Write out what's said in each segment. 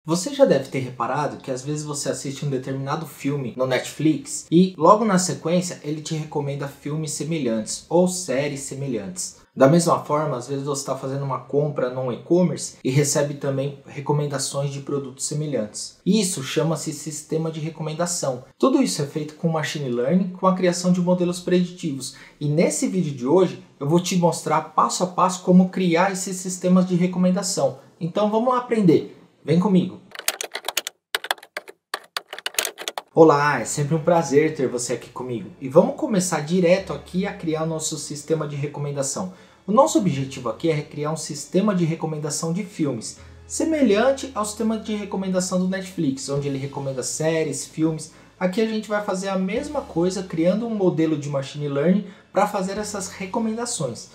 Você já deve ter reparado que às vezes você assiste um determinado filme no Netflix e logo na sequência ele te recomenda filmes semelhantes ou séries semelhantes. Da mesma forma, às vezes você está fazendo uma compra num e-commerce e recebe também recomendações de produtos semelhantes. Isso chama-se sistema de recomendação. Tudo isso é feito com machine learning, com a criação de modelos preditivos. E nesse vídeo de hoje eu vou te mostrar passo a passo como criar esses sistemas de recomendação. Então vamos lá aprender. Vem comigo! Olá, é sempre um prazer ter você aqui comigo. E vamos começar direto aqui a criar o nosso sistema de recomendação. O nosso objetivo aqui é criar um sistema de recomendação de filmes, semelhante ao sistema de recomendação do Netflix, onde ele recomenda séries, filmes. Aqui a gente vai fazer a mesma coisa, criando um modelo de machine learning para fazer essas recomendações.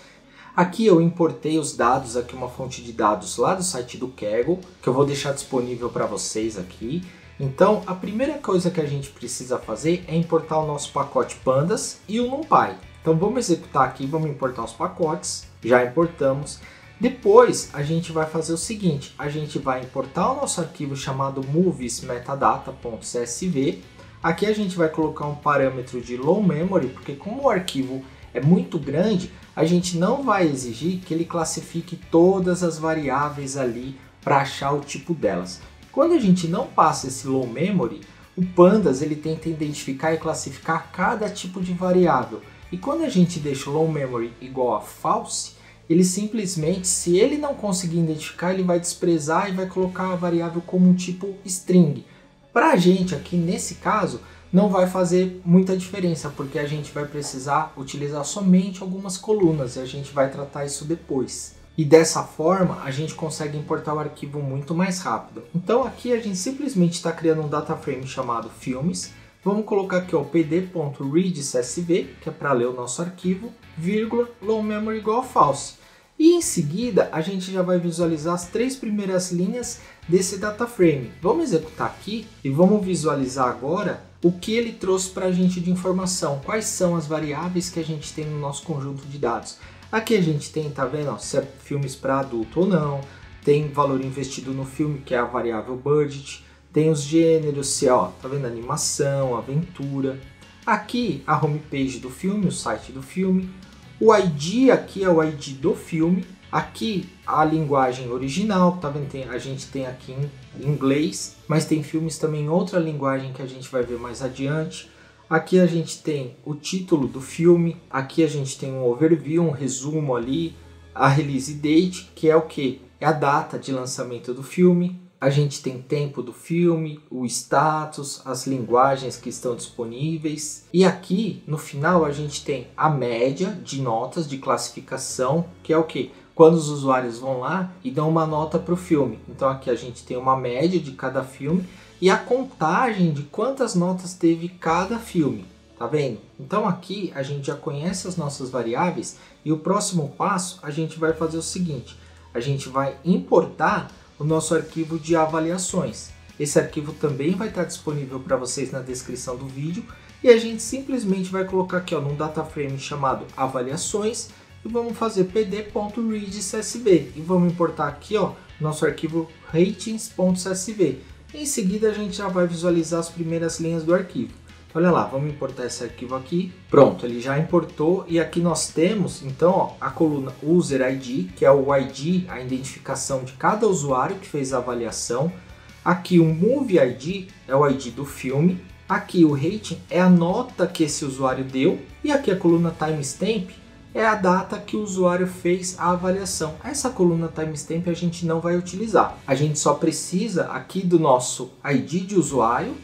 Aqui eu importei os dados, aqui uma fonte de dados lá do site do Kaggle, que eu vou deixar disponível para vocês aqui. Então, a primeira coisa que a gente precisa fazer é importar o nosso pacote Pandas e o NumPy. Então vamos executar aqui, vamos importar os pacotes, já importamos. Depois a gente vai fazer o seguinte, a gente vai importar o nosso arquivo chamado moviesmetadata.csv. Aqui a gente vai colocar um parâmetro de low memory, porque como o arquivo é muito grande, a gente não vai exigir que ele classifique todas as variáveis ali para achar o tipo delas. Quando a gente não passa esse low memory, o Pandas ele tenta identificar e classificar cada tipo de variável. E quando a gente deixa o low memory igual a false, ele simplesmente, se ele não conseguir identificar, ele vai desprezar e vai colocar a variável como um tipo string. Para a gente aqui nesse caso, não vai fazer muita diferença, porque a gente vai precisar utilizar somente algumas colunas e a gente vai tratar isso depois. E dessa forma, a gente consegue importar o arquivo muito mais rápido. Então aqui a gente simplesmente está criando um data frame chamado filmes. Vamos colocar aqui o pd.readcsv, que é para ler o nosso arquivo, vírgula, low memory igual a false. E em seguida, a gente já vai visualizar as três primeiras linhas desse data frame. Vamos executar aqui e vamos visualizar agora o que ele trouxe para a gente de informação. Quais são as variáveis que a gente tem no nosso conjunto de dados. Aqui a gente tem, tá vendo, ó, se é filmes para adulto ou não, tem valor investido no filme, que é a variável budget, tem os gêneros, se ó, tá vendo, animação, aventura. Aqui a homepage do filme, o site do filme. O ID aqui é o ID do filme. Aqui a linguagem original, tá vendo? A gente tem aqui em inglês, mas tem filmes também em outra linguagem que a gente vai ver mais adiante. Aqui a gente tem o título do filme, aqui a gente tem um overview, um resumo ali, a release date, que é o que? É a data de lançamento do filme. A gente tem tempo do filme, o status, as linguagens que estão disponíveis. E aqui no final a gente tem a média de notas de classificação, que é o que? Quando os usuários vão lá e dão uma nota para o filme. Então aqui a gente tem uma média de cada filme e a contagem de quantas notas teve cada filme, tá vendo? Então aqui a gente já conhece as nossas variáveis e o próximo passo a gente vai fazer o seguinte, a gente vai importar o nosso arquivo de avaliações. Esse arquivo também vai estar disponível para vocês na descrição do vídeo e a gente simplesmente vai colocar aqui ó, num data frame chamado avaliações e vamos fazer pd.readcsv e vamos importar aqui ó, nosso arquivo ratings.csv. Em seguida a gente já vai visualizar as primeiras linhas do arquivo. Olha lá, vamos importar esse arquivo aqui. Pronto, ele já importou e aqui nós temos então ó, a coluna User ID, que é o ID, a identificação de cada usuário que fez a avaliação. Aqui o Movie ID é o ID do filme. Aqui o Rating é a nota que esse usuário deu. E aqui a coluna Timestamp é a data que o usuário fez a avaliação. Essa coluna timestamp a gente não vai utilizar. A gente só precisa aqui do nosso ID de usuário,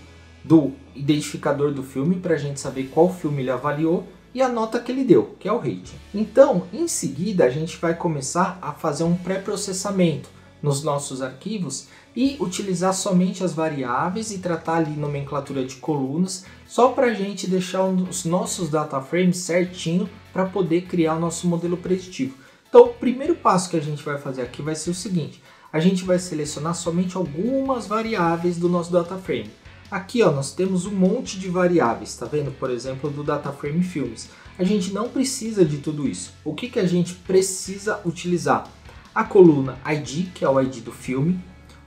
do identificador do filme para a gente saber qual filme ele avaliou e a nota que ele deu, que é o rating. Então, em seguida, a gente vai começar a fazer um pré-processamento nos nossos arquivos e utilizar somente as variáveis e tratar ali nomenclatura de colunas, só para a gente deixar os nossos data frames certinho para poder criar o nosso modelo preditivo. Então, o primeiro passo que a gente vai fazer aqui vai ser o seguinte, a gente vai selecionar somente algumas variáveis do nosso data frame. Aqui ó, nós temos um monte de variáveis, tá vendo? Por exemplo, do data frame filmes. A gente não precisa de tudo isso. O que a gente precisa utilizar? A coluna ID, que é o ID do filme,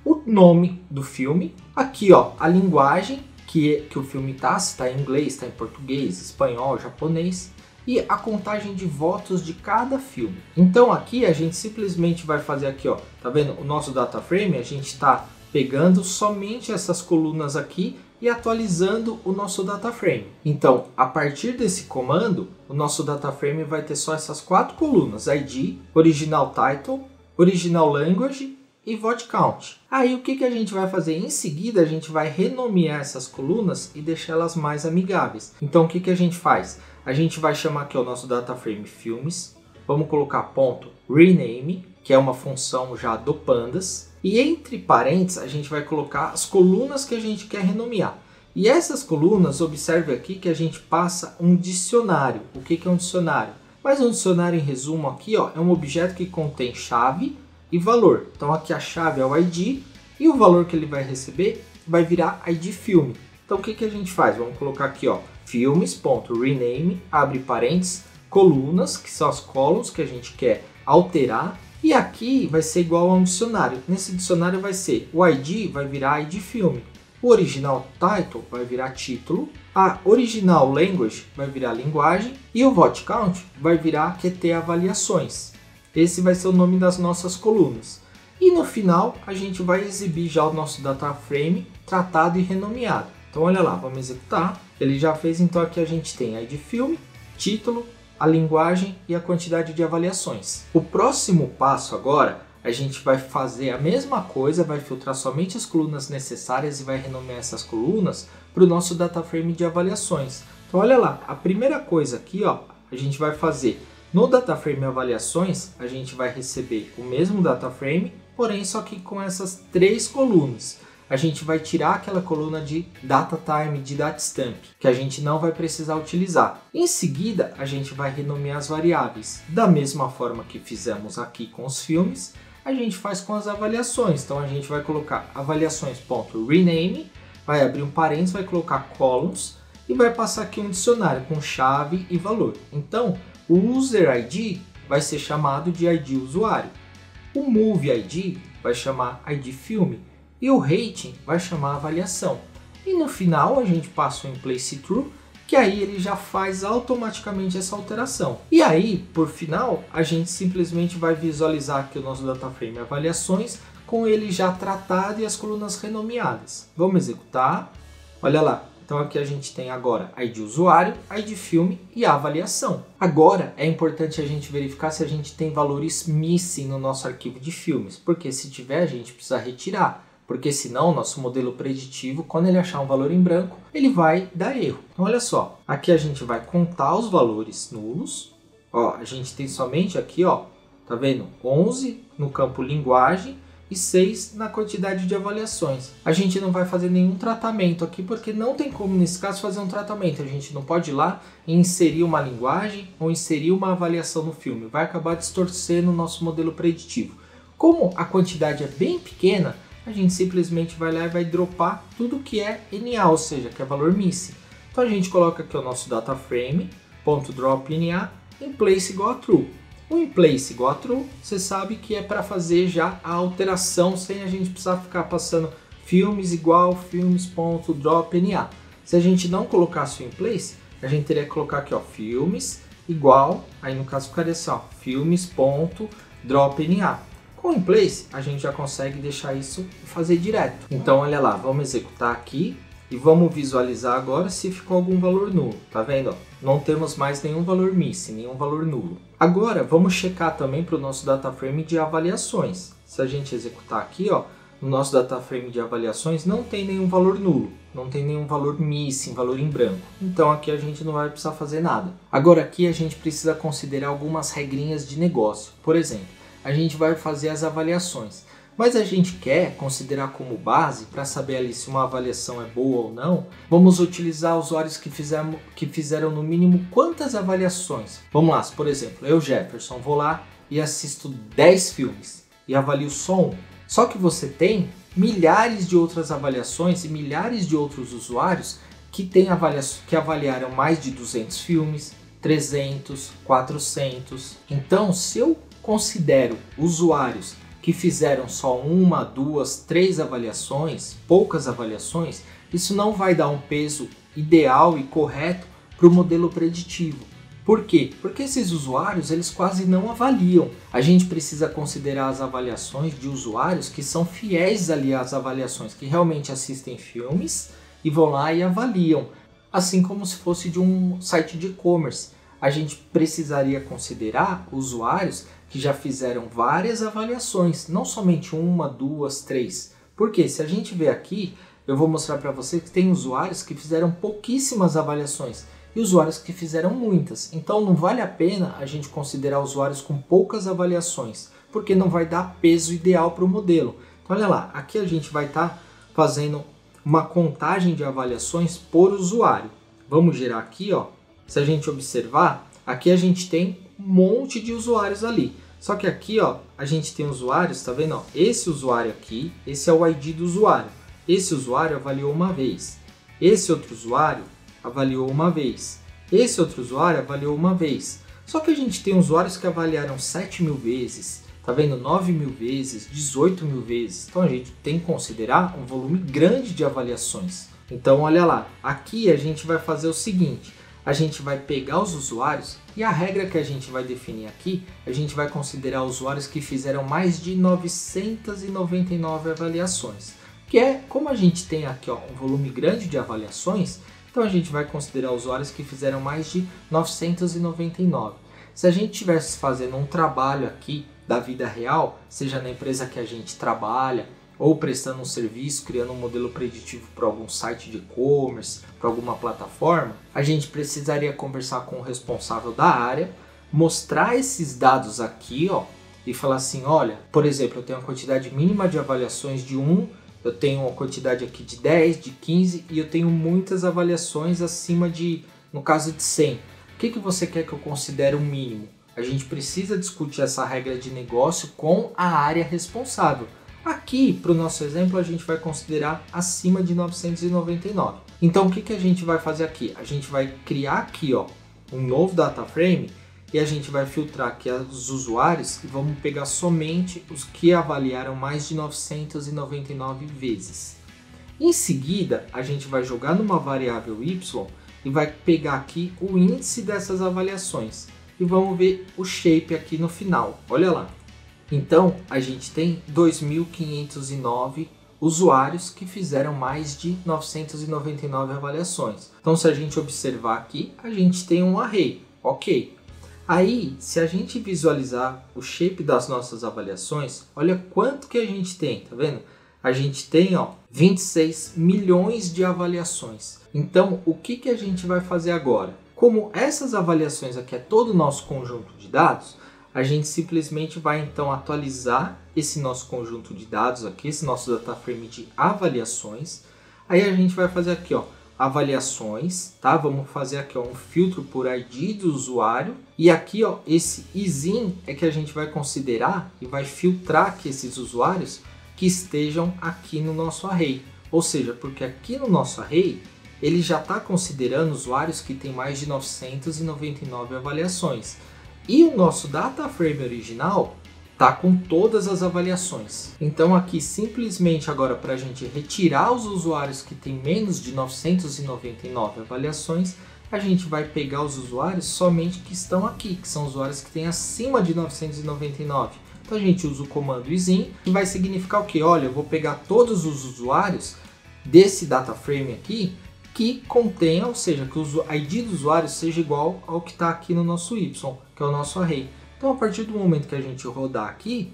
o nome do filme, aqui ó, a linguagem que o filme está, se está em inglês, está em português, espanhol, japonês, e a contagem de votos de cada filme. Então aqui a gente simplesmente vai fazer aqui, ó, tá vendo? O nosso data frame, a gente está pegando somente essas colunas aqui e atualizando o nosso data frame. Então, a partir desse comando, o nosso data frame vai ter só essas 4 colunas: ID, Original Title, Original Language e Vote Count. Aí o que a gente vai fazer? Em seguida a gente vai renomear essas colunas e deixá-las mais amigáveis. Então o que a gente faz? A gente vai chamar aqui o nosso data frame filmes, vamos colocar ponto rename, que é uma função já do Pandas, e entre parênteses a gente vai colocar as colunas que a gente quer renomear. E essas colunas, observe aqui que a gente passa um dicionário. O que é um dicionário? Mas um dicionário, em resumo aqui, ó, é um objeto que contém chave e valor. Então aqui a chave é o ID e o valor que ele vai receber vai virar ID filme. Então o que a gente faz? Vamos colocar aqui, ó, filmes.rename, abre parênteses, colunas, que são as columns que a gente quer alterar, e aqui vai ser igual a um dicionário. Nesse dicionário vai ser o ID vai virar ID filme, o original title vai virar título, a original language vai virar linguagem e o vote count vai virar QT avaliações. Esse vai ser o nome das nossas colunas. E no final a gente vai exibir já o nosso data frame tratado e renomeado. Então olha lá, vamos executar. Ele já fez, então aqui a gente tem ID filme, título, a linguagem e a quantidade de avaliações. O próximo passo agora, a gente vai fazer a mesma coisa, vai filtrar somente as colunas necessárias e vai renomear essas colunas para o nosso data frame de avaliações. Então olha lá, a primeira coisa aqui, ó, a gente vai fazer no data frame avaliações, a gente vai receber o mesmo data frame, porém só que com essas 3 colunas. A gente vai tirar aquela coluna de data time, de datstamp, que a gente não vai precisar utilizar. Em seguida, a gente vai renomear as variáveis. Da mesma forma que fizemos aqui com os filmes, a gente faz com as avaliações. Então a gente vai colocar avaliações.rename, vai abrir um parênteses, vai colocar columns e vai passar aqui um dicionário com chave e valor. Então o user ID vai ser chamado de ID usuário. O move ID vai chamar ID filme. E o rating vai chamar avaliação. E no final a gente passa o inplace true, que aí ele já faz automaticamente essa alteração. E aí, por final, a gente simplesmente vai visualizar aqui o nosso data frame avaliações com ele já tratado e as colunas renomeadas. Vamos executar. Olha lá. Então aqui a gente tem agora ID usuário, ID filme e a avaliação. Agora é importante a gente verificar se a gente tem valores missing no nosso arquivo de filmes, porque se tiver a gente precisa retirar. Porque senão o nosso modelo preditivo, quando ele achar um valor em branco, ele vai dar erro. Então olha só, aqui a gente vai contar os valores nulos. Ó, a gente tem somente aqui, ó, tá vendo? 11 no campo linguagem e 6 na quantidade de avaliações. A gente não vai fazer nenhum tratamento aqui, porque não tem como nesse caso fazer um tratamento. A gente não pode ir lá e inserir uma linguagem ou inserir uma avaliação no filme. Vai acabar distorcendo o nosso modelo preditivo. Como a quantidade é bem pequena, a gente simplesmente vai lá e vai dropar tudo que é NA, ou seja, que é valor missing. Então a gente coloca aqui o nosso data frame, .drop NA, inplace igual a true. O inplace igual a true, você sabe que é para fazer já a alteração sem a gente precisar ficar passando filmes igual filmes.drop NA. Se a gente não colocasse o inplace, a gente teria que colocar aqui, ó, filmes igual, aí no caso ficaria assim, ó, filmes.drop NA. Com o inplace, a gente já consegue deixar isso e fazer direto. Então, olha lá, vamos executar aqui e vamos visualizar agora se ficou algum valor nulo. Tá vendo? Ó? Não temos mais nenhum valor missing, nenhum valor nulo. Agora, vamos checar também para o nosso data frame de avaliações. Se a gente executar aqui, ó, no nosso data frame de avaliações não tem nenhum valor nulo, não tem nenhum valor missing, valor em branco. Então aqui a gente não vai precisar fazer nada. Agora aqui a gente precisa considerar algumas regrinhas de negócio. Por exemplo, a gente vai fazer as avaliações, mas a gente quer considerar como base, para saber ali se uma avaliação é boa ou não, vamos utilizar usuários que fizeram no mínimo quantas avaliações. Vamos lá, por exemplo, eu, Jefferson, vou lá e assisto 10 filmes e avalio só um. Só que você tem milhares de outras avaliações e milhares de outros usuários que avaliaram mais de 200 filmes, 300, 400. Então, se eu considero usuários que fizeram só uma, duas, três avaliações, poucas avaliações, isso não vai dar um peso ideal e correto para o modelo preditivo. Por quê? Porque esses usuários eles quase não avaliam. A gente precisa considerar as avaliações de usuários que são fiéis ali às avaliações, que realmente assistem filmes e vão lá e avaliam. Assim como se fosse de um site de e-commerce. A gente precisaria considerar usuários que já fizeram várias avaliações, não somente uma, duas, três. Porque se a gente ver aqui, eu vou mostrar para você que tem usuários que fizeram pouquíssimas avaliações e usuários que fizeram muitas. Então não vale a pena a gente considerar usuários com poucas avaliações, porque não vai dar peso ideal para o modelo. Então olha lá, aqui a gente vai estar fazendo uma contagem de avaliações por usuário. Vamos girar aqui, ó. Se a gente observar, aqui a gente tem um monte de usuários ali. Só que aqui, ó, a gente tem usuários, tá vendo? Ó, esse usuário aqui, esse é o ID do usuário. Esse usuário avaliou uma vez. Esse outro usuário avaliou uma vez. Esse outro usuário avaliou uma vez. Só que a gente tem usuários que avaliaram 7.000 vezes, tá vendo? 9.000 vezes, 18.000 vezes. Então a gente tem que considerar um volume grande de avaliações. Então olha lá, aqui a gente vai fazer o seguinte. A gente vai pegar os usuários e a regra que a gente vai definir aqui, a gente vai considerar usuários que fizeram mais de 999 avaliações. Que é, como a gente tem aqui ó, um volume grande de avaliações, então a gente vai considerar usuários que fizeram mais de 999. Se a gente estivesse fazendo um trabalho aqui da vida real, seja na empresa que a gente trabalha, ou prestando um serviço, criando um modelo preditivo para algum site de e-commerce, para alguma plataforma, a gente precisaria conversar com o responsável da área, mostrar esses dados aqui, ó, e falar assim, olha, por exemplo, eu tenho uma quantidade mínima de avaliações de 1, eu tenho uma quantidade aqui de 10, de 15 e eu tenho muitas avaliações acima de, no caso de 100. O que você quer que eu considere um mínimo? A gente precisa discutir essa regra de negócio com a área responsável. Aqui, para o nosso exemplo, a gente vai considerar acima de 999. Então, o que a gente vai fazer aqui? A gente vai criar aqui ó, um novo data frame e a gente vai filtrar aqui os usuários e vamos pegar somente os que avaliaram mais de 999 vezes. Em seguida, a gente vai jogar numa variável y e vai pegar aqui o índice dessas avaliações. E vamos ver o shape aqui no final. Olha lá. Então, a gente tem 2.509 usuários que fizeram mais de 999 avaliações. Então, se a gente observar aqui, a gente tem um array, ok. Aí, se a gente visualizar o shape das nossas avaliações, olha quanto que a gente tem, tá vendo? A gente tem ó, 26 milhões de avaliações. Então, o que a gente vai fazer agora? Como essas avaliações aqui é todo o nosso conjunto de dados, a gente simplesmente vai então atualizar esse nosso conjunto de dados aqui, esse nosso data frame de avaliações. Aí a gente vai fazer aqui, ó, avaliações, tá? Vamos fazer aqui ó, um filtro por ID do usuário. E aqui, ó, esse isin é que a gente vai considerar e vai filtrar aqui esses usuários que estejam aqui no nosso array. Ou seja, porque aqui no nosso array, ele já está considerando usuários que têm mais de 999 avaliações. E o nosso data frame original está com todas as avaliações. Então aqui simplesmente agora para a gente retirar os usuários que têm menos de 999 avaliações, a gente vai pegar os usuários somente que estão aqui, que são usuários que têm acima de 999. Então a gente usa o comando isin, que vai significar o que? Olha, eu vou pegar todos os usuários desse data frame aqui, que contenha, ou seja, que o ID do usuário seja igual ao que está aqui no nosso y, que é o nosso array. Então, a partir do momento que a gente rodar aqui,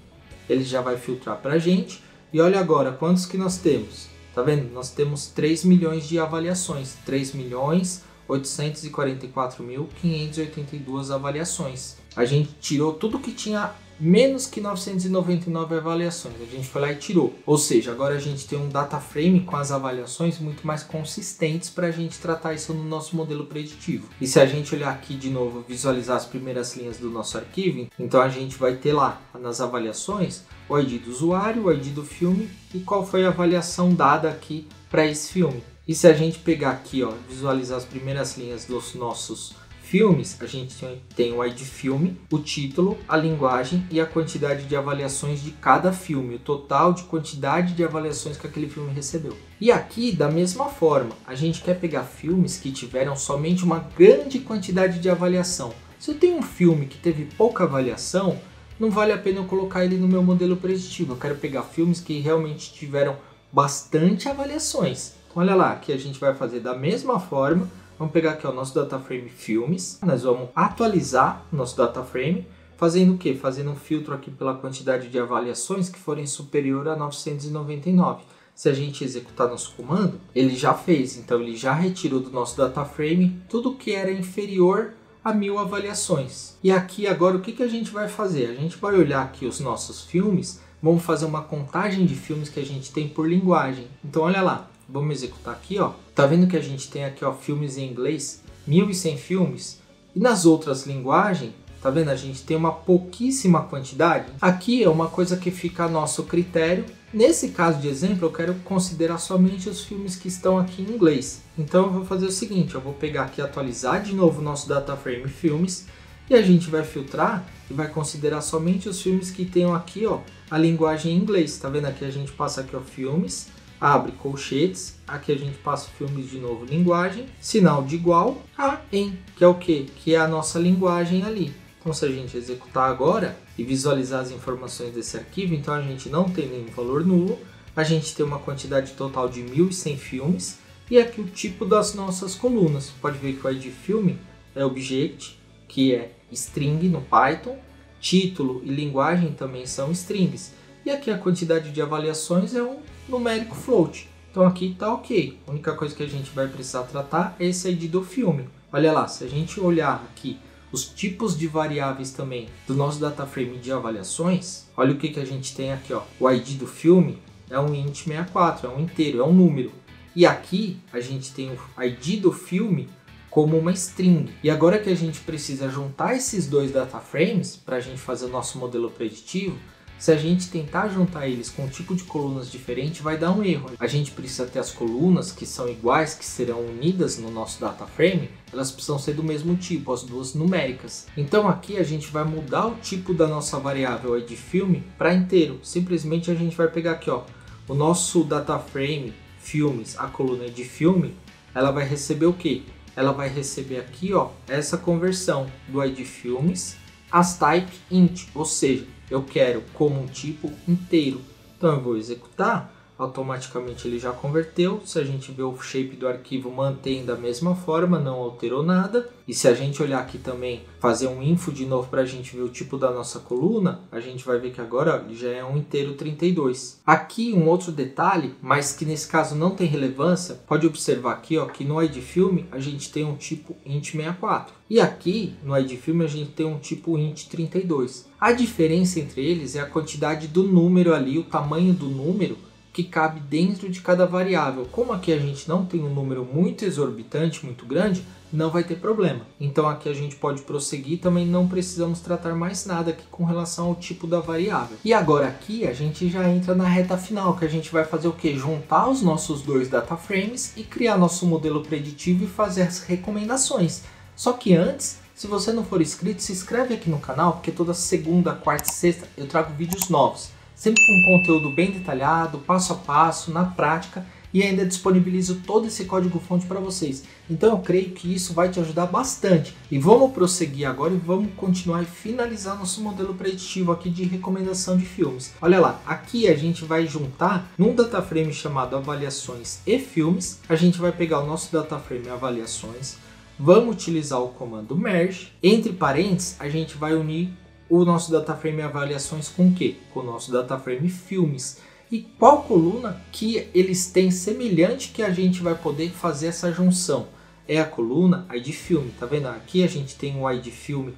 ele já vai filtrar para a gente. E olha agora, quantos que nós temos? Tá vendo? Nós temos 3 milhões de avaliações. 3.844.582 avaliações. A gente tirou tudo que tinha menos que 999 avaliações. A gente foi lá e tirou. Ou seja, agora a gente tem um data frame com as avaliações muito mais consistentes para a gente tratar isso no nosso modelo preditivo. E se a gente olhar aqui de novo, visualizar as primeiras linhas do nosso arquivo, então a gente vai ter lá nas avaliações o ID do usuário, o ID do filme e qual foi a avaliação dada aqui para esse filme. E se a gente pegar aqui, ó, visualizar as primeiras linhas dos nossos filmes, a gente tem o ID filme, o título, a linguagem e a quantidade de avaliações de cada filme, o total de quantidade de avaliações que aquele filme recebeu. E aqui, da mesma forma, a gente quer pegar filmes que tiveram somente uma grande quantidade de avaliação. Se eu tenho um filme que teve pouca avaliação, não vale a pena eu colocar ele no meu modelo preditivo. Eu quero pegar filmes que realmente tiveram bastante avaliações. Então, olha lá, aqui a gente vai fazer da mesma forma. Vamos pegar aqui o nosso DataFrame Filmes. Nós vamos atualizar o nosso DataFrame. Fazendo o quê? Fazendo um filtro aqui pela quantidade de avaliações que forem superior a 999. Se a gente executar nosso comando, ele já fez. Então, ele já retirou do nosso DataFrame tudo que era inferior a 1000 avaliações. E aqui agora o que a gente vai fazer? A gente vai olhar aqui os nossos filmes, vamos fazer uma contagem de filmes que a gente tem por linguagem. Então olha lá, vamos executar aqui, ó. Tá vendo que a gente tem aqui, ó, filmes em inglês, 1100 filmes, e nas outras linguagens, tá vendo? A gente tem uma pouquíssima quantidade. Aqui é uma coisa que fica a nosso critério. Nesse caso de exemplo, eu quero considerar somente os filmes que estão aqui em inglês. Então eu vou fazer o seguinte, eu vou pegar aqui e atualizar de novo o nosso DataFrame Filmes e a gente vai filtrar e vai considerar somente os filmes que tenham aqui, ó, a linguagem em inglês. Tá vendo aqui? A gente passa aqui, ó, filmes, abre colchetes, aqui a gente passa filmes de novo, linguagem, sinal de igual a em, que é o quê? Que é a nossa linguagem ali. Então, se a gente executar agora e visualizar as informações desse arquivo, então a gente não tem nenhum valor nulo, a gente tem uma quantidade total de 1100 filmes e aqui o tipo das nossas colunas. Pode ver que o ID filme é object, que é string no Python, título e linguagem também são strings. E aqui a quantidade de avaliações é um numérico float. Então aqui está ok. A única coisa que a gente vai precisar tratar é esse ID do filme. Olha lá, se a gente olhar aqui os tipos de variáveis também do nosso DataFrame de avaliações, olha o que a gente tem aqui, ó. O ID do filme é um int64, é um inteiro, é um número. E aqui a gente tem o ID do filme como uma string. E agora que a gente precisa juntar esses dois DataFrames para a gente fazer o nosso modelo preditivo, se a gente tentar juntar eles com um tipo de colunas diferente, vai dar um erro. A gente precisa ter as colunas que são iguais, que serão unidas no nosso DataFrame, elas precisam ser do mesmo tipo, as duas numéricas. Então aqui a gente vai mudar o tipo da nossa variável ID filme para inteiro. Simplesmente a gente vai pegar aqui, ó, o nosso DataFrame filmes, a coluna ID filme, ela vai receber o quê? Ela vai receber aqui, ó, essa conversão do ID filmes as type int, ou seja, eu quero como um tipo inteiro. Então eu vou executar, automaticamente ele já converteu. Se a gente ver o shape do arquivo, mantém da mesma forma, não alterou nada. E se a gente olhar aqui também, fazer um info de novo para a gente ver o tipo da nossa coluna, a gente vai ver que agora já é um inteiro 32. Aqui um outro detalhe, mas que nesse caso não tem relevância, pode observar aqui, ó, que no ID filme a gente tem um tipo int64. E aqui no ID filme a gente tem um tipo int32. A diferença entre eles é a quantidade do número ali, o tamanho do número que cabe dentro de cada variável. Como aqui a gente não tem um número muito exorbitante, muito grande, não vai ter problema. Então aqui a gente pode prosseguir, também não precisamos tratar mais nada aqui com relação ao tipo da variável. E agora aqui a gente já entra na reta final, que a gente vai fazer o que? Juntar os nossos dois DataFrames e criar nosso modelo preditivo e fazer as recomendações. Só que antes, se você não for inscrito, se inscreve aqui no canal, porque toda segunda, quarta e sexta eu trago vídeos novos. Sempre com conteúdo bem detalhado, passo a passo, na prática, e ainda disponibilizo todo esse código-fonte para vocês. Então eu creio que isso vai te ajudar bastante. E vamos prosseguir agora e vamos continuar e finalizar nosso modelo preditivo aqui de recomendação de filmes. Olha lá, aqui a gente vai juntar num DataFrame chamado avaliações e filmes. A gente vai pegar o nosso DataFrame avaliações, vamos utilizar o comando merge. Entre parênteses, a gente vai unir o nosso DataFrame avaliações com o quê? Com o nosso DataFrame filmes. E qual coluna que eles têm semelhante que a gente vai poder fazer essa junção? É a coluna ID filme, tá vendo? Aqui a gente tem o ID filme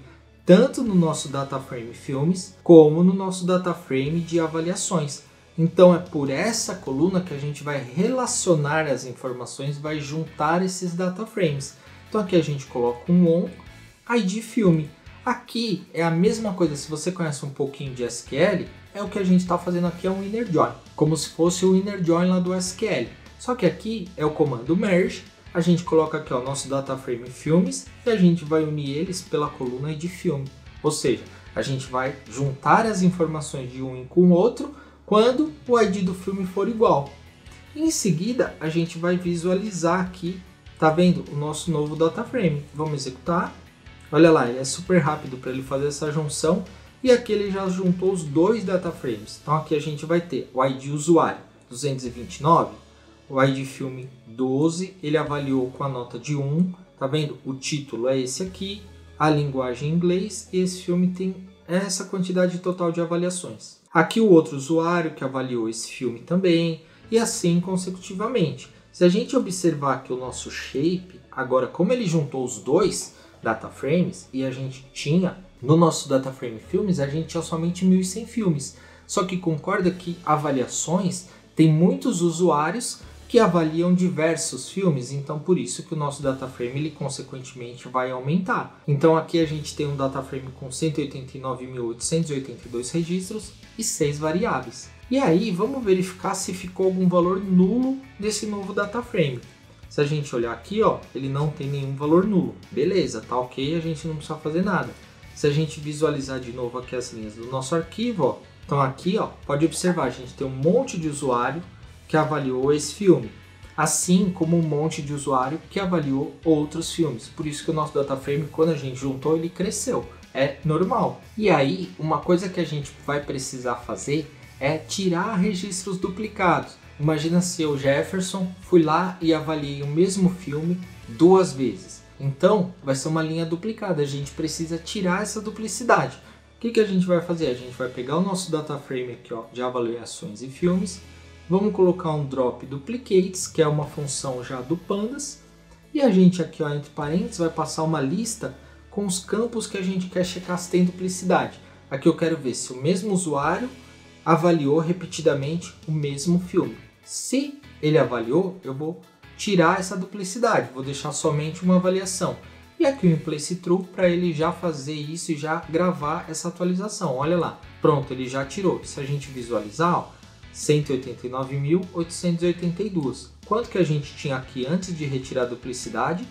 tanto no nosso DataFrame filmes como no nosso DataFrame de avaliações. Então é por essa coluna que a gente vai relacionar as informações, vai juntar esses DataFrames. Então aqui a gente coloca um on ID filme. Aqui é a mesma coisa, se você conhece um pouquinho de SQL, é o que a gente está fazendo aqui, é um inner join, como se fosse o inner join lá do SQL. Só que aqui é o comando merge, a gente coloca aqui, ó, nosso data frame filmes e a gente vai unir eles pela coluna de filme. Ou seja, a gente vai juntar as informações de um com o outro quando o ID do filme for igual. Em seguida, a gente vai visualizar aqui, tá vendo? O nosso novo data frame. Vamos executar. Olha lá, ele é super rápido para ele fazer essa junção. E aqui ele já juntou os dois data frames. Então aqui a gente vai ter o ID usuário 229, o ID filme 12, ele avaliou com a nota de 1, tá vendo? O título é esse aqui, a linguagem em inglês, e esse filme tem essa quantidade total de avaliações. Aqui o outro usuário que avaliou esse filme também, e assim consecutivamente. Se a gente observar aqui o nosso shape, agora como ele juntou os dois data frames, e a gente tinha, no nosso data frame filmes, a gente tinha somente 1.100 filmes. Só que concorda que avaliações tem muitos usuários que avaliam diversos filmes, então por isso que o nosso data frame ele consequentemente vai aumentar. Então aqui a gente tem um data frame com 189.882 registros e 6 variáveis. E aí vamos verificar se ficou algum valor nulo desse novo data frame. Se a gente olhar aqui, ó, ele não tem nenhum valor nulo. Beleza, tá ok, a gente não precisa fazer nada. Se a gente visualizar de novo aqui as linhas do nosso arquivo, ó, então aqui, ó, pode observar, a gente tem um monte de usuário que avaliou esse filme, assim como um monte de usuário que avaliou outros filmes. Por isso que o nosso data frame, quando a gente juntou, ele cresceu. É normal. E aí, uma coisa que a gente vai precisar fazer é tirar registros duplicados. Imagina se eu, Jefferson, fui lá e avaliei o mesmo filme 2 vezes. Então, vai ser uma linha duplicada. A gente precisa tirar essa duplicidade. O que a gente vai fazer? A gente vai pegar o nosso data frame aqui, ó, de avaliações e filmes. Vamos colocar um drop duplicates, que é uma função já do Pandas. E a gente aqui, ó, entre parênteses, vai passar uma lista com os campos que a gente quer checar se tem duplicidade. Aqui eu quero ver se o mesmo usuário avaliou repetidamente o mesmo filme. Se ele avaliou, eu vou tirar essa duplicidade, vou deixar somente uma avaliação. E aqui o Inplace True para ele já fazer isso e já gravar essa atualização. Olha lá, pronto, ele já tirou. Se a gente visualizar, ó, 189.882. Quanto que a gente tinha aqui antes de retirar a duplicidade?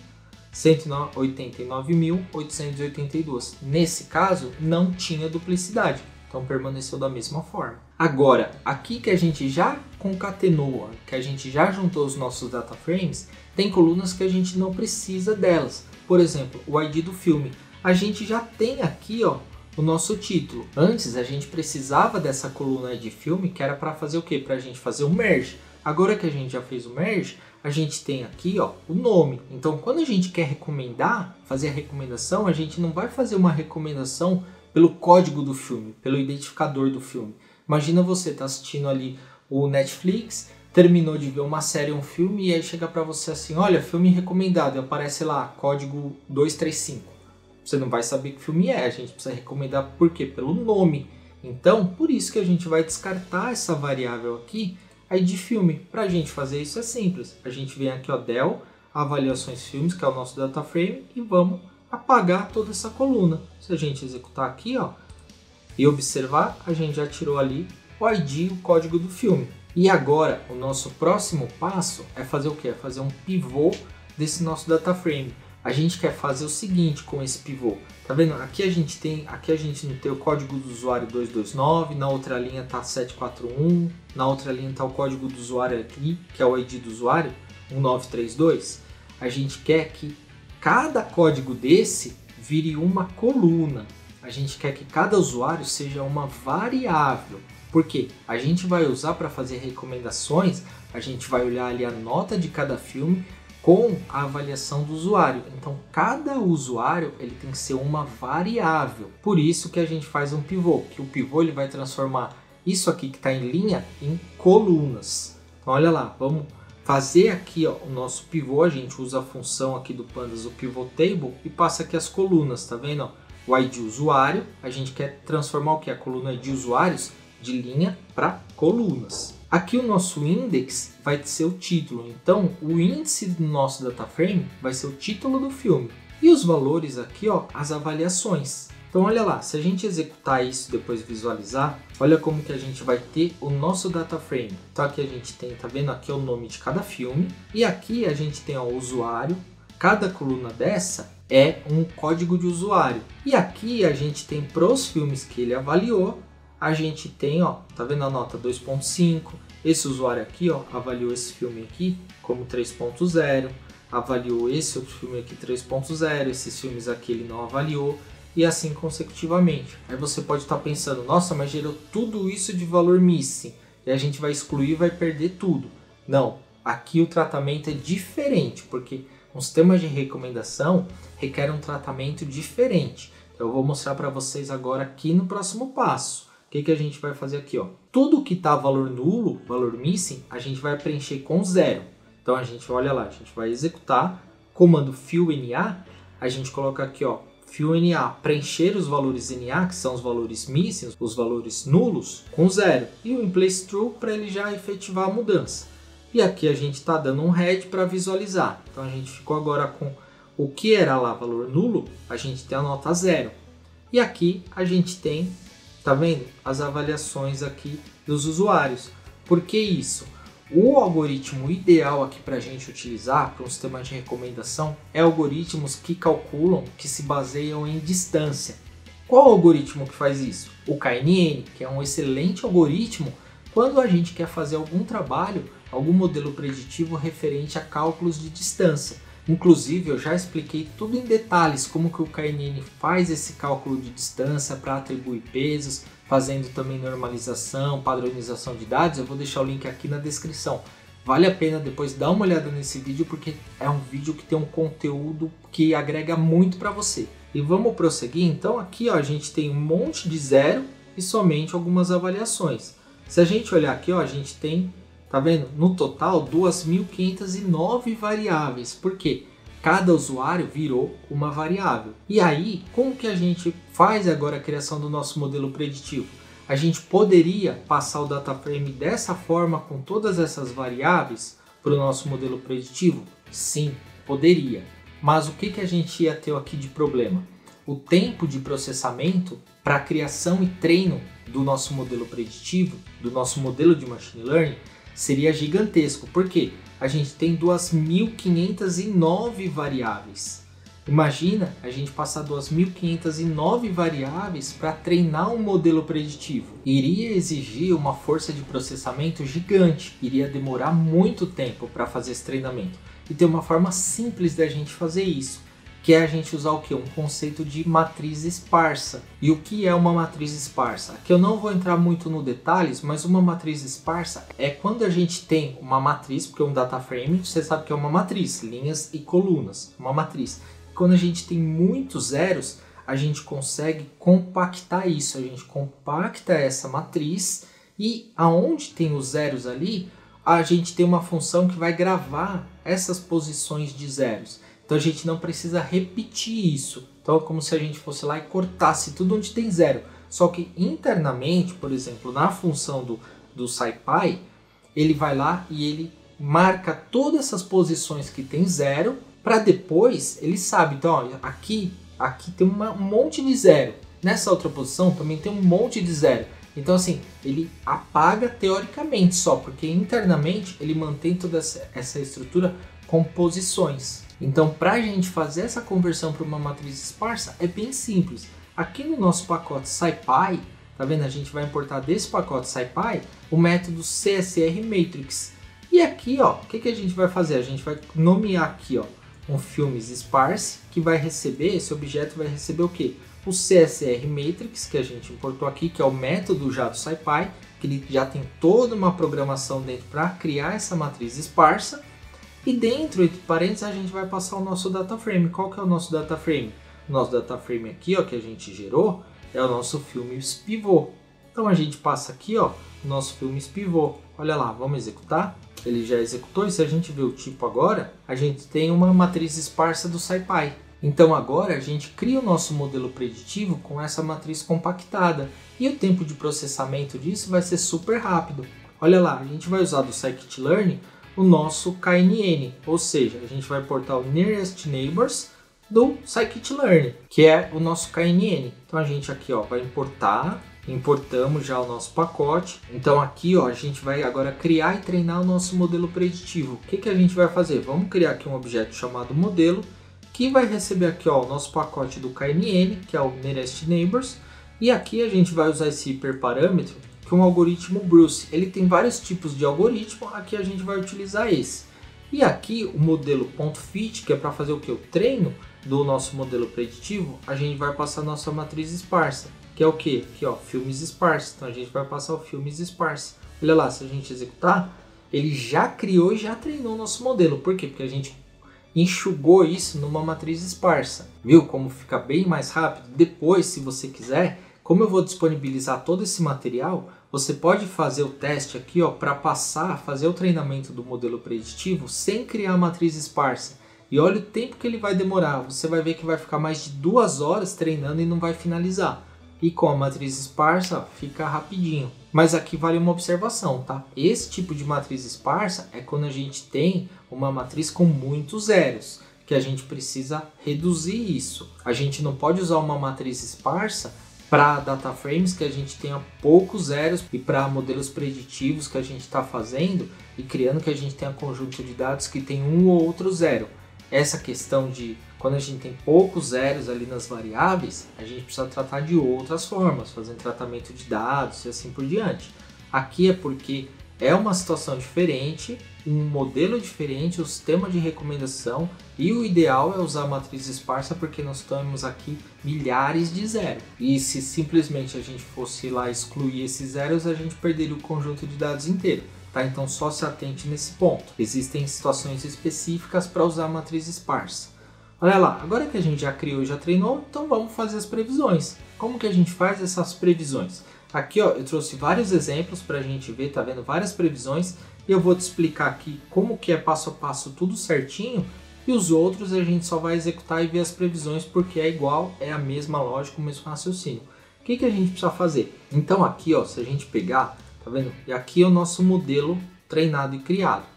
189.882. Nesse caso, não tinha duplicidade. Então permaneceu da mesma forma. Agora, aqui que a gente já concatenou, que a gente já juntou os nossos data frames, tem colunas que a gente não precisa delas. Por exemplo, o ID do filme. A gente já tem aqui, ó, o nosso título. Antes a gente precisava dessa coluna de filme, que era para fazer o quê? Para a gente fazer o merge. Agora que a gente já fez o merge, a gente tem aqui, ó, o nome. Então quando a gente quer recomendar, fazer a recomendação, a gente não vai fazer uma recomendação pelo código do filme, pelo identificador do filme. Imagina você tá assistindo ali o Netflix, terminou de ver uma série, um filme, e aí chega para você assim, olha, filme recomendado, e aparece lá, código 235. Você não vai saber que filme é, a gente precisa recomendar por quê? Pelo nome. Então, por isso que a gente vai descartar essa variável aqui, aí de filme. Para a gente fazer isso é simples. A gente vem aqui, ó, del, avaliações filmes, que é o nosso data frame, e vamos apagar toda essa coluna. Se a gente executar aqui, ó, e observar, a gente já tirou ali o ID, o código do filme. E agora, o nosso próximo passo é fazer o quê? É fazer um pivô desse nosso data frame. A gente quer fazer o seguinte com esse pivô. Tá vendo? Aqui a gente não tem o código do usuário 229, na outra linha tá 741, na outra linha tá o código do usuário aqui, que é o ID do usuário, 1932. A gente quer que cada código desse vire uma coluna. A gente quer que cada usuário seja uma variável. Porque a gente vai usar para fazer recomendações, a gente vai olhar ali a nota de cada filme com a avaliação do usuário. Então, cada usuário ele tem que ser uma variável. Por isso que a gente faz um pivô, que o pivô ele vai transformar isso aqui que está em linha em colunas. Então, olha lá, vamos fazer aqui, ó, o nosso pivô. A gente usa a função aqui do Pandas, o pivot table, e passa aqui as colunas, tá vendo? O ID usuário, a gente quer transformar o que? A coluna de usuários de linha para colunas. Aqui o nosso index vai ser o título, então o índice do nosso data frame vai ser o título do filme. E os valores aqui, ó, as avaliações. Então olha lá, se a gente executar isso e depois visualizar, olha como que a gente vai ter o nosso data frame. Então aqui a gente tem, tá vendo? Aqui é o nome de cada filme e aqui a gente tem o usuário. Cada coluna dessa é um código de usuário. E aqui a gente tem pros filmes que ele avaliou, a gente tem, ó, tá vendo a nota 2.5. Esse usuário aqui, ó, avaliou esse filme aqui como 3.0, avaliou esse outro filme aqui 3.0, esses filmes aqui ele não avaliou. E assim consecutivamente. Aí você pode estar pensando, nossa, mas gerou tudo isso de valor missing e a gente vai excluir e vai perder tudo. Não, aqui o tratamento é diferente, porque um sistema de recomendação requer um tratamento diferente. Então eu vou mostrar para vocês agora aqui no próximo passo. O que a gente vai fazer aqui? Ó? Tudo que está valor nulo, valor missing, a gente vai preencher com 0. Então a gente, olha lá, a gente vai executar, comando fill NA, a gente coloca aqui, ó, fill NA, preencher os valores NA, que são os valores missing, os valores nulos, com 0. E o inplace true para ele já efetivar a mudança. E aqui a gente está dando um head para visualizar. Então a gente ficou agora com o que era lá valor nulo, a gente tem a nota 0. E aqui a gente tem, tá vendo? As avaliações aqui dos usuários. Por que isso? O algoritmo ideal aqui para a gente utilizar para um sistema de recomendação é algoritmos que calculam, que se baseiam em distância. Qual algoritmo que faz isso? O KNN, que é um excelente algoritmo quando a gente quer fazer algum trabalho, algum modelo preditivo referente a cálculos de distância. Inclusive eu já expliquei tudo em detalhes como que o KNN faz esse cálculo de distância para atribuir pesos, fazendo também normalização, padronização de dados. Eu vou deixar o link aqui na descrição. Vale a pena depois dar uma olhada nesse vídeo porque é um vídeo que tem um conteúdo que agrega muito para você. E vamos prosseguir. Então aqui ó, a gente tem um monte de 0 e somente algumas avaliações. Se a gente olhar aqui, ó, a gente tem, tá vendo? No total 2.509 variáveis. Por quê? Cada usuário virou uma variável. E aí, como que a gente faz agora a criação do nosso modelo preditivo? A gente poderia passar o data frame dessa forma, com todas essas variáveis, para o nosso modelo preditivo? Sim, poderia. Mas o que a gente ia ter aqui de problema? O tempo de processamento para a criação e treino do nosso modelo preditivo, do nosso modelo de machine learning, seria gigantesco. Por quê? A gente tem 2.509 variáveis. Imagina a gente passar 2.509 variáveis para treinar um modelo preditivo. Iria exigir uma força de processamento gigante, iria demorar muito tempo para fazer esse treinamento. E tem uma forma simples da gente fazer isso, que é a gente usar o que? Um conceito de matriz esparsa. E o que é uma matriz esparsa? Aqui eu não vou entrar muito no detalhes, mas uma matriz esparsa é quando a gente tem uma matriz, porque um data frame, você sabe que é uma matriz, linhas e colunas, uma matriz. Quando a gente tem muitos zeros, a gente consegue compactar isso, a gente compacta essa matriz e aonde tem os zeros ali, a gente tem uma função que vai gravar essas posições de zeros. Então a gente não precisa repetir isso. Então é como se a gente fosse lá e cortasse tudo onde tem zero. Só que internamente, por exemplo, na função do SciPy, ele vai lá e ele marca todas essas posições que tem zero, para depois ele sabe, então ó, aqui tem um monte de zero. Nessa outra posição também tem um monte de zero. Então assim, ele apaga teoricamente só, porque internamente ele mantém toda essa estrutura com posições. Então, para a gente fazer essa conversão para uma matriz esparsa, é bem simples. Aqui no nosso pacote SciPy, tá vendo? A gente vai importar desse pacote SciPy o método CSR Matrix. E aqui, ó, o que a gente vai fazer? A gente vai nomear aqui, ó, um filmes sparse, que vai receber, esse objeto vai receber o quê? O CSR Matrix, que a gente importou aqui, que é o método já do SciPy, que ele já tem toda uma programação dentro para criar essa matriz esparsa. E dentro, entre parênteses, a gente vai passar o nosso data frame. Qual que é o nosso data frame? O nosso data frame aqui, ó, que a gente gerou, é o nosso filmes pivô. Então a gente passa aqui, ó, o nosso filmes pivô. Olha lá, vamos executar. Ele já executou e se a gente ver o tipo agora, a gente tem uma matriz esparsa do SciPy. Então agora a gente cria o nosso modelo preditivo com essa matriz compactada. E o tempo de processamento disso vai ser super rápido. Olha lá, a gente vai usar do Scikit-Learn o nosso KNN, ou seja, a gente vai portar o Nearest Neighbors do scikit-learn, que é o nosso KNN. Então a gente aqui vai importar, importamos já o nosso pacote. Então aqui a gente vai agora criar e treinar o nosso modelo preditivo. O que a gente vai fazer? Vamos criar aqui um objeto chamado modelo, que vai receber aqui o nosso pacote do KNN, que é o Nearest Neighbors, e aqui a gente vai usar esse hiperparâmetro, que é um algoritmo Bruce. Ele tem vários tipos de algoritmo, aqui a gente vai utilizar esse. E aqui o modelo .fit, que é para fazer o que? O treino do nosso modelo preditivo, a gente vai passar a nossa matriz esparsa, que é o que? Aqui filmes esparsos. Então a gente vai passar o filmes esparsos. Olha lá, se a gente executar, ele já criou e já treinou o nosso modelo. Por quê? Porque a gente enxugou isso numa matriz esparsa. Viu como fica bem mais rápido? Depois, se você quiser, como eu vou disponibilizar todo esse material, você pode fazer o teste aqui para fazer o treinamento do modelo preditivo sem criar a matriz esparsa. E olha o tempo que ele vai demorar. Você vai ver que vai ficar mais de 2 horas treinando e não vai finalizar. E com a matriz esparsa fica rapidinho. Mas aqui vale uma observação, tá? Esse tipo de matriz esparsa é quando a gente tem uma matriz com muitos zeros, que a gente precisa reduzir isso. A gente não pode usar uma matriz esparsa para data frames que a gente tenha poucos zeros e para modelos preditivos que a gente está fazendo e criando que a gente tenha conjunto de dados que tem um ou outro zero. Essa questão de quando a gente tem poucos zeros ali nas variáveis, a gente precisa tratar de outras formas, fazendo tratamento de dados e assim por diante. Aqui é porque é uma situação diferente, um modelo diferente, o sistema de recomendação, e o ideal é usar a matriz esparsa porque nós temos aqui milhares de zeros. E se simplesmente a gente fosse lá excluir esses zeros, a gente perderia o conjunto de dados inteiro. Tá? Então só se atente nesse ponto. Existem situações específicas para usar a matriz esparsa. Olha lá, agora que a gente já criou e já treinou, então vamos fazer as previsões. Como que a gente faz essas previsões? Aqui eu trouxe vários exemplos para a gente ver, tá vendo? Várias previsões, e eu vou te explicar aqui como que é passo a passo tudo certinho, e os outros a gente só vai executar e ver as previsões porque é igual, é a mesma lógica, o mesmo raciocínio. O que a gente precisa fazer? Então aqui, se a gente pegar, tá vendo? E aqui é o nosso modelo treinado e criado.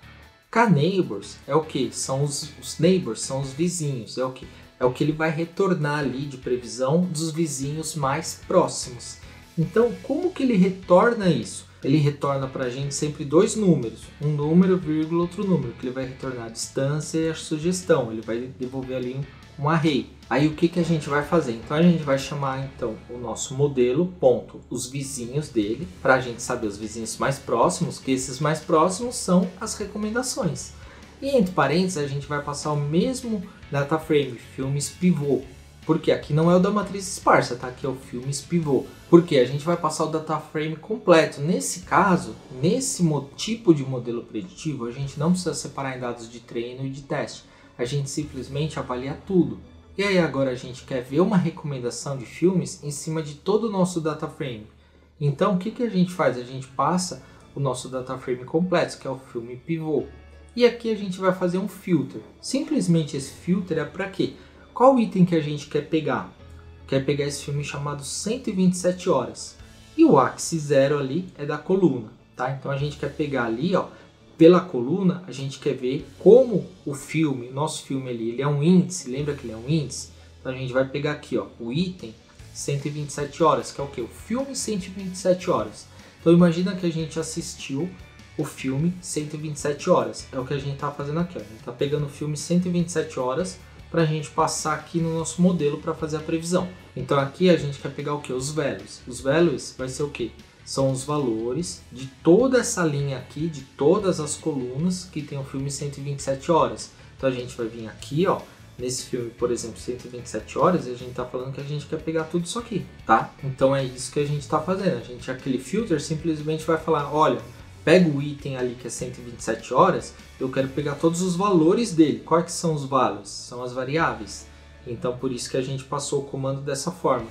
K-neighbors é o que? São os neighbors, são os vizinhos, é o que? É o que ele vai retornar ali de previsão dos vizinhos mais próximos. Então, como que ele retorna isso? Ele retorna para a gente sempre 2 números, um número, vírgula, outro número, que ele vai retornar a distância e a sugestão, ele vai devolver ali um array. Aí o que a gente vai fazer? Então a gente vai chamar o nosso modelo, ponto, os vizinhos dele, para a gente saber os vizinhos mais próximos, que esses mais próximos são as recomendações. E entre parênteses a gente vai passar o mesmo data frame, filmes pivô, porque aqui não é o da matriz esparsa, tá? Aqui é o filmes pivô. Porque a gente vai passar o data frame completo. Nesse caso, nesse tipo de modelo preditivo, a gente não precisa separar em dados de treino e de teste. A gente simplesmente avalia tudo. E aí agora a gente quer ver uma recomendação de filmes em cima de todo o nosso data frame. Então o que a gente faz? A gente passa o nosso data frame completo, que é o filme pivô. E aqui a gente vai fazer um filter. Simplesmente esse filter é para quê? Qual item que a gente quer pegar? Quer pegar esse filme chamado 127 horas. E o axis 0 ali é da coluna, tá? Então a gente quer pegar ali, pela coluna, a gente quer ver como o filme, nosso filme ali, ele é um índice, lembra que ele é um índice? Então a gente vai pegar aqui, o item 127 horas, que é o que? O filme 127 horas. Então imagina que a gente assistiu o filme 127 horas. É o que a gente está fazendo aqui, A gente está pegando o filme 127 horas para a gente passar aqui no nosso modelo para fazer a previsão. Então aqui a gente quer pegar o que? Os values. Os values vai ser o que? São os valores de toda essa linha aqui, de todas as colunas que tem o filme 127 horas. Então a gente vai vir aqui, nesse filme, por exemplo, 127 horas, e a gente está falando que a gente quer pegar tudo isso aqui, tá? Então é isso que a gente está fazendo. A gente, aquele filter, simplesmente vai falar, olha, pega o item ali que é 127 horas, eu quero pegar todos os valores dele. Quais que são os values? São as variáveis. Então por isso que a gente passou o comando dessa forma.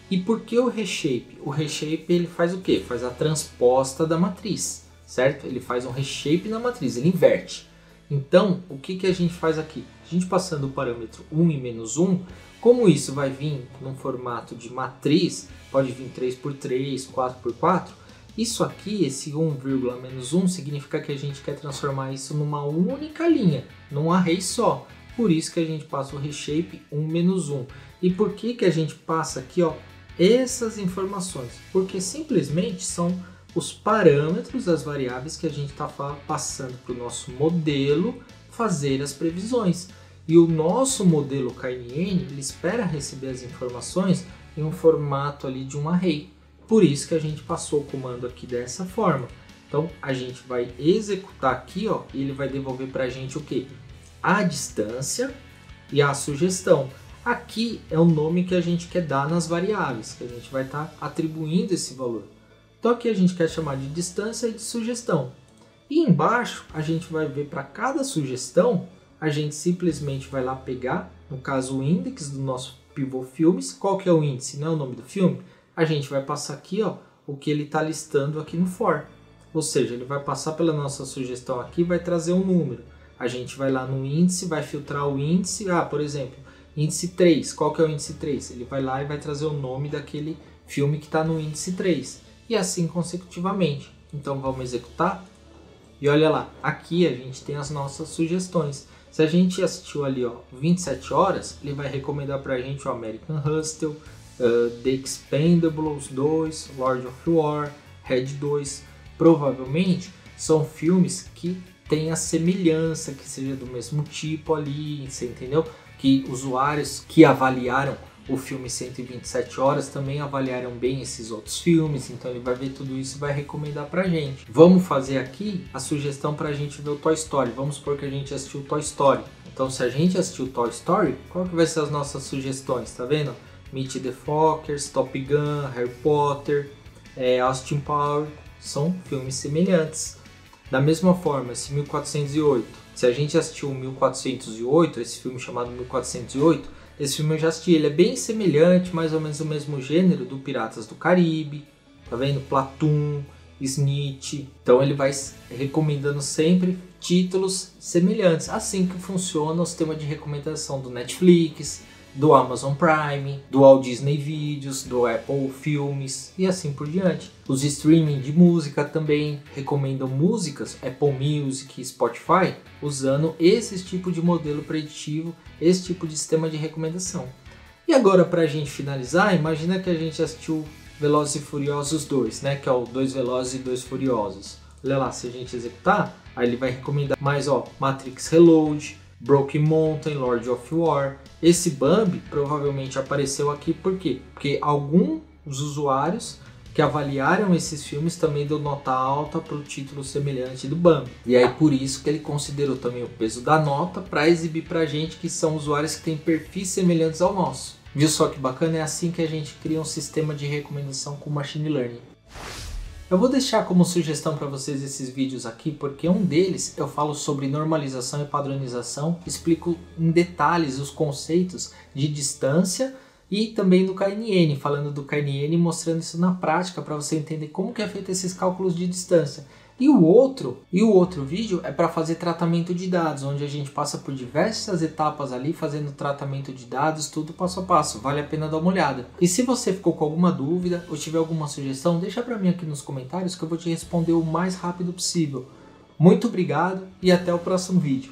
E por que o reshape? O reshape ele faz o quê? Faz a transposta da matriz, certo? Ele faz um reshape na matriz, ele inverte. Então, o que a gente faz aqui? A gente passando o parâmetro 1 e menos 1, como isso vai vir num formato de matriz, pode vir 3x3, 4x4, isso aqui, esse 1, menos 1, significa que a gente quer transformar isso numa única linha, num array só. por isso que a gente passa o reshape 1-1. E por que a gente passa aqui, ó, essas informações? Porque simplesmente são os parâmetros das variáveis que a gente está passando para o nosso modelo fazer as previsões. E o nosso modelo KNN, ele espera receber as informações em um formato ali de um array. Por isso que a gente passou o comando aqui dessa forma. Então a gente vai executar aqui, ó, e ele vai devolver para a gente o que? A distância e a sugestão. Aqui é o nome que a gente quer dar nas variáveis, que a gente vai estar atribuindo esse valor. Então aqui a gente quer chamar de distância e de sugestão. E embaixo a gente vai ver para cada sugestão, a gente simplesmente vai lá pegar, no caso o índice do nosso pivô filmes. Qual que é o índice? Não é o nome do filme? A gente vai passar aqui, ó, o que ele está listando aqui no for. Ou seja, ele vai passar pela nossa sugestão aqui e vai trazer um número. A gente vai lá no índice, vai filtrar o índice. Por exemplo, índice 3. Qual que é o índice 3? Ele vai lá e vai trazer o nome daquele filme que está no índice 3. E assim consecutivamente. Então vamos executar. E olha lá, aqui a gente tem as nossas sugestões. Se a gente assistiu ali, ó, 27 horas, ele vai recomendar pra gente o American Hustle, The Expendables 2, Lord of War, Red 2. Provavelmente são filmes que têm a semelhança, que seja do mesmo tipo ali, você entendeu? Que usuários que avaliaram o filme 127 horas também avaliaram bem esses outros filmes, então ele vai ver tudo isso e vai recomendar pra gente. Vamos fazer aqui a sugestão pra gente ver o Toy Story. Vamos supor que a gente assistiu Toy Story. Então se a gente assistiu Toy Story, qual que vai ser as nossas sugestões, tá vendo? Meet the Fockers, Top Gun, Harry Potter, Austin Powers, são filmes semelhantes. Da mesma forma, esse 1408, se a gente assistiu 1408, esse filme chamado 1408, esse filme eu já assisti, ele é bem semelhante, mais ou menos o mesmo gênero do Piratas do Caribe, tá vendo? Platoon, Snitch. Então ele vai recomendando sempre títulos semelhantes. Assim que funciona o sistema de recomendação do Netflix, do Amazon Prime, do Walt Disney Videos, do Apple Filmes e assim por diante. Os streaming de música também recomendam músicas, Apple Music, Spotify, usando esse tipo de modelo preditivo, esse tipo de sistema de recomendação. E agora, para a gente finalizar, imagina que a gente assistiu Velozes e Furiosos 2, né, que é o 2 Velozes e 2 Furiosos. Olha lá, se a gente executar, aí ele vai recomendar mais, ó, Matrix Reload, Broken Mountain, Lord of War. Esse Bambi provavelmente apareceu aqui por quê? Porque alguns usuários que avaliaram esses filmes também deu nota alta para o título semelhante do Bambi. E aí por isso que ele considerou também o peso da nota para exibir para a gente que são usuários que têm perfis semelhantes ao nosso. Viu só que bacana? É assim que a gente cria um sistema de recomendação com Machine Learning. Eu vou deixar como sugestão para vocês esses vídeos aqui, porque um deles eu falo sobre normalização e padronização, explico em detalhes os conceitos de distância e também do KNN, falando do KNN e mostrando isso na prática para você entender como que é feito esses cálculos de distância. E o outro vídeo é para fazer tratamento de dados, onde a gente passa por diversas etapas ali, fazendo tratamento de dados, tudo passo a passo. Vale a pena dar uma olhada. E se você ficou com alguma dúvida ou tiver alguma sugestão, deixa para mim aqui nos comentários que eu vou te responder o mais rápido possível. Muito obrigado e até o próximo vídeo.